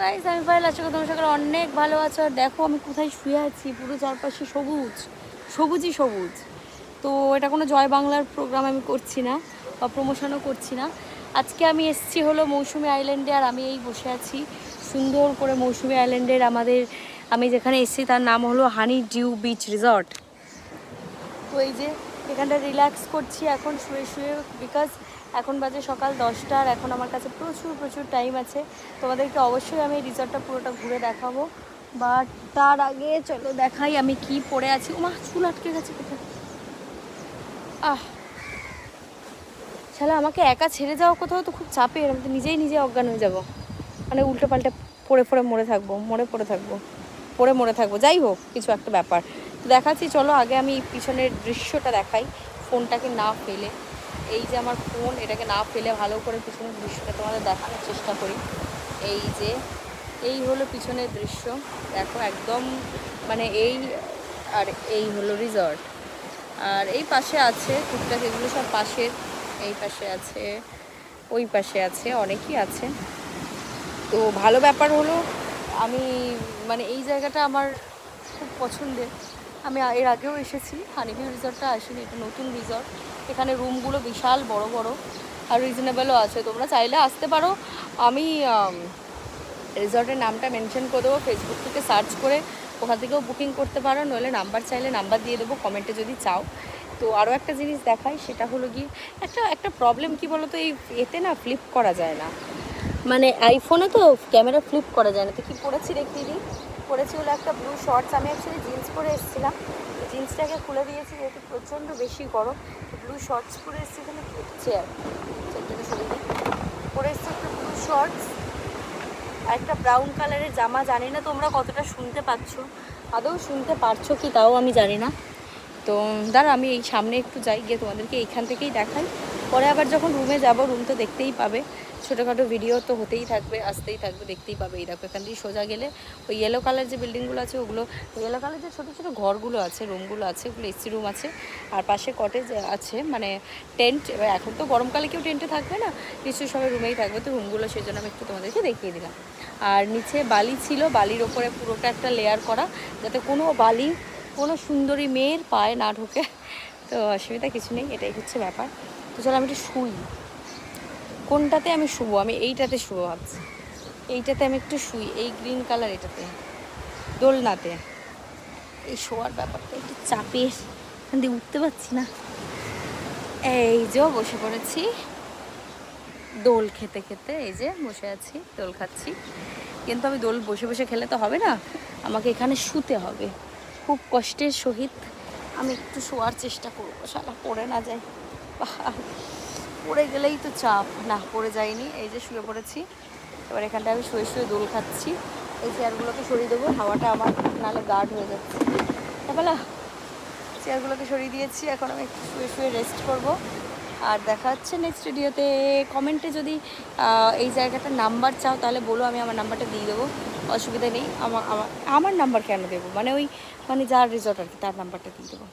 Guys, আমি file আজকে তোমার সকালে অনেক ভালো আছো। আর দেখো আমি কোথায় শুয়ে আছি, পুরো চারপাশে সবুজ, সবুজই সবুজ। তো এটা কোনো জয় বাংলার প্রোগ্রাম আমি করছি না বা প্রমোশনও করছি না। আজকে আমি এসেছি হলো মৌসুমী আইল্যান্ডে, আর আমি এই বসে আছি সুন্দর করে মৌসুমী আইল্যান্ডের আমি যেখানে এসেছি তার নাম হলো হানি ডিউ বিচ রিসর্ট। তো এই যে এখানটা রিল্যাক্স করছি এখন শুয়ে শুয়ে, বিকজ এখন বাজে সকাল 10টা, আর এখন আমার কাছে প্রচুর প্রচুর টাইম আছে। তোমাদেরকে অবশ্যই আমি রিসর্টটা পুরোটা ঘুরে দেখাবো, বাট তার আগে চলো দেখাই আমি কি পরে আছি। ওমা, চুল আটকে গেছে কোথায়। শালা আমাকে একা ছেড়ে যাওয়া কোথাও তো খুব চাপের, আমি তো নিজে অজ্ঞান হয়ে যাবো, মানে উল্টো পাল্টে পড়ে মরে থাকবো। যাই হোক, কিছু একটা ব্যাপার তো দেখাচ্ছি। চলো আগে আমি পিছনের দৃশ্যটা দেখাই, ফোনটাকে না ফেলে। এই যে আমার ফোন, এটাকে না ফেলে ভালো করে পিছনের দৃশ্যটা তোমাদের দেখানোর চেষ্টা করি। এই হলো পিছনের দৃশ্য, দেখো একদম, মানে আর এই হলো রিসর্ট। আর এই পাশে আছে টুকটাক, এগুলো সব পাশের। এই পাশে আছে, ওই পাশে আছে, অনেকই আছে। তো ভালো ব্যাপার হলো আমি, মানে এই জায়গাটা আমার খুব পছন্দের। আমি এর আগেও এসেছি, হানিভিউ রিসর্টটা আসিনি, এটা নতুন রিসর্ট। এখানে রুমগুলো বিশাল বড় বড় আর রিজনেবলও আছে, তোমরা চাইলে আসতে পারো। আমি রিসর্টের নামটা মেনশন করে দেবো, ফেসবুক থেকে সার্চ করে ওখান থেকেও বুকিং করতে পারো, নইলে নাম্বার চাইলে নাম্বার দিয়ে দেবো কমেন্টে যদি চাও। তো আরও একটা জিনিস দেখাই, সেটা হলো গিয়ে একটা প্রবলেম কী বলো তো, এই এতে না ফ্লিপ করা যায় না, মানে আইফোনে তো ক্যামেরা ফ্লিপ করা যায় না। তো কী পরেছি দেখিয়ে দিই। পরেছি হলো একটা ব্লু শর্টস, আমি অ্যাকচুয়ালি জিন্স পরে এসেছিলাম, জিন্সটাকে খুলে দিয়েছি যেহেতু প্রচণ্ড বেশি গরম। ব্লু শর্টস পরে এসেছি, এখানে চেয়ারটাকে সরিয়ে দিই। পরে এসেছি একটা ব্লু শর্টস আর একটা ব্রাউন কালারের জামা। জানি না তোমরা কতটা শুনতে পাচ্ছ, আদৌ শুনতে পারছো কি তাও আমি জানি না। তো দাঁড়া, আমি এই সামনে একটু যাই, গিয়ে তোমাদেরকে এইখান থেকেই দেখাই। পরে আবার যখন রুমে যাব, রুম তো দেখতেই পাবে, ছোটোখাটো ভিডিও তো হতেই থাকবে, আসতেই থাকবে, দেখতেই পাবে। এই দেখো এখান দিয়ে সোজা গেলে ওই ইয়েলো কালার যে বিল্ডিংগুলো আছে, ওগুলো ইয়েলো কালার যে ছোটো ছোটো ঘরগুলো আছে, রুমগুলো আছে, ওগুলো এসি রুম আছে। আর পাশে কটেজ আছে, মানে টেন্ট। এবার এখন তো গরমকালে কেউ টেন্টে থাকবে না, নিশ্চয়ই সবাই রুমেই থাকবে, তো রুমগুলো সেই জন্য আমি একটু তোমাদেরকে দেখিয়ে দিলাম। আর নিচে বালি ছিল, বালির ওপরে পুরোটা একটা লেয়ার করা, যাতে কোনো সুন্দরী মেয়ের পায়ে না ঢোকে। তো অসুবিধা কিছু নেই, এটাই হচ্ছে ব্যাপার। তো চলো আমি একটু শুই। কোনটাতে আমি শুবো? আমি এইটাতে শুবো ভাবছি, এইটাতে আমি একটু শুই, এই গ্রিন কালার এটাতে, দোলনাতে। এই শোয়ার ব্যাপারটা একটু চাপের, এখান দিয়ে উঠতে পারছি না। এই যে বসে পড়েছি দোল খেতে খেতে, এই যে বসে আছি দোল খাচ্ছি। কিন্তু আমি দোল বসে বসে খেলে তো হবে না, আমাকে এখানে শুতে হবে। খুব কষ্টের সহিত আমি একটু শোয়ার চেষ্টা করবো, শালা পড়ে না যায়। পড়ে গেলেই তো চাপ, না পড়ে যায়নি, এই যে শুয়ে পড়েছি। এবার এখানটা আমি শুয়ে শুয়ে দোল খাচ্ছি। এই চেয়ারগুলোকে সরিয়ে দেবো, হাওয়াটা আমার নাহলে গার্ড হয়ে যাচ্ছে। তাহলে চেয়ারগুলোকে সরিয়ে দিয়েছি, এখন আমি একটু শুয়ে শুয়ে রেস্ট করব। আর দেখা হচ্ছে নেক্সট ভিডিওতে। কমেন্টে যদি এই জায়গাটার নাম্বার চাও তাহলে বলো, আমি আমার নাম্বারটা দিয়ে দেবো, অসুবিধা নেই। আমার নাম্বার কেন দেবো, মানে যার রিসর্ট আর কি, তার নাম্বারটা দিয়ে দেবো।